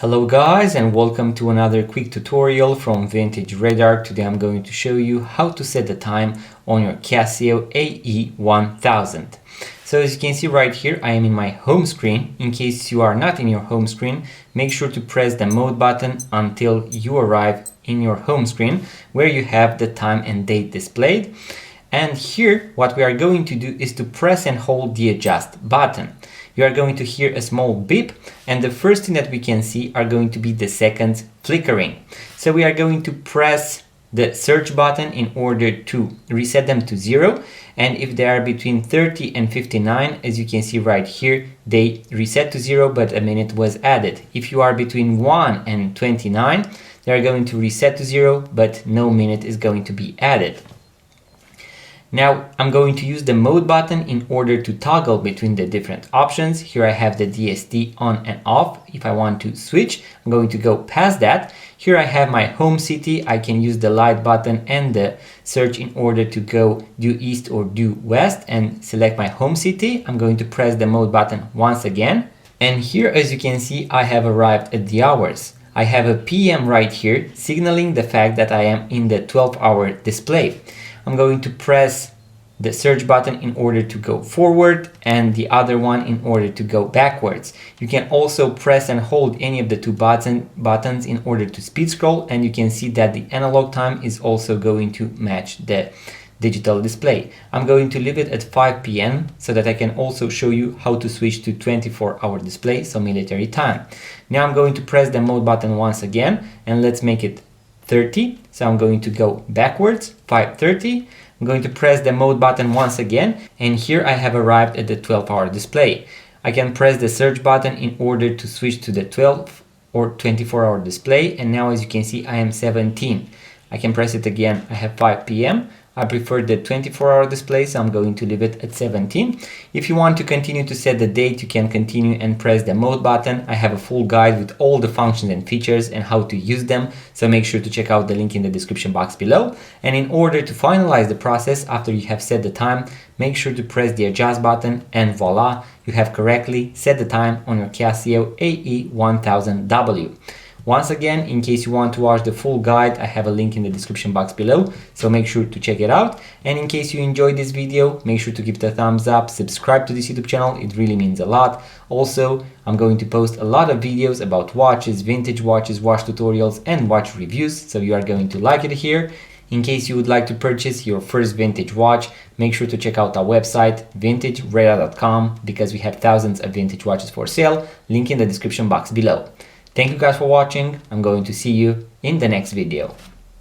Hello guys, and welcome to another quick tutorial from Vintage Radar. Today I'm going to show you how to set the time on your Casio AE-1000. So as you can see right here, I am in my home screen. In case you are not in your home screen, make sure to press the mode button until you arrive in your home screen where you have the time and date displayed. And here what we are going to do is to press and hold the adjust button. You are going to hear a small beep, and the first thing that we can see are going to be the seconds flickering. So we are going to press the search button in order to reset them to 0, and if they are between 30 and 59, as you can see right here, they reset to 0 but a minute was added. If you are between 1 and 29, they are going to reset to 0 but no minute is going to be added. Now I'm going to use the mode button in order to toggle between the different options. Here I have the DST on and off. If I want to switch, I'm going to go past that. Here I have my home city. I can use the light button and the search in order to go due east or due west and select my home city. I'm going to press the mode button once again. And here, as you can see, I have arrived at the hours. I have a PM right here, signaling the fact that I am in the 12-hour display. I'm going to press the search button in order to go forward and the other one in order to go backwards. You can also press and hold any of the two buttons in order to speed scroll, and you can see that the analog time is also going to match the digital display. I'm going to leave it at 5 p.m. so that I can also show you how to switch to 24-hour display, so military time. Now I'm going to press the mode button once again, and let's make it 30. So I'm going to go backwards, 5:30. I'm going to press the mode button once again, and here I have arrived at the 12-hour display. I can press the search button in order to switch to the 12 or 24-hour display, and now as you can see I am 17. I can press it again. I have 5 p.m. I prefer the 24-hour display, so I'm going to leave it at 17. If you want to continue to set the date, you can continue and press the mode button. I have a full guide with all the functions and features and how to use them, so make sure to check out the link in the description box below. And in order to finalize the process after you have set the time, make sure to press the adjust button, and voila, you have correctly set the time on your Casio AE-1000W. Once again, in case you want to watch the full guide, I have a link in the description box below, so make sure to check it out. And in case you enjoyed this video, make sure to give it a thumbs up, subscribe to this YouTube channel, it really means a lot. Also, I'm going to post a lot of videos about watches, vintage watches, watch tutorials and watch reviews, so you are going to like it here. In case you would like to purchase your first vintage watch, make sure to check out our website, vintageradar.com, because we have thousands of vintage watches for sale, link in the description box below. Thank you guys for watching. I'm going to see you in the next video.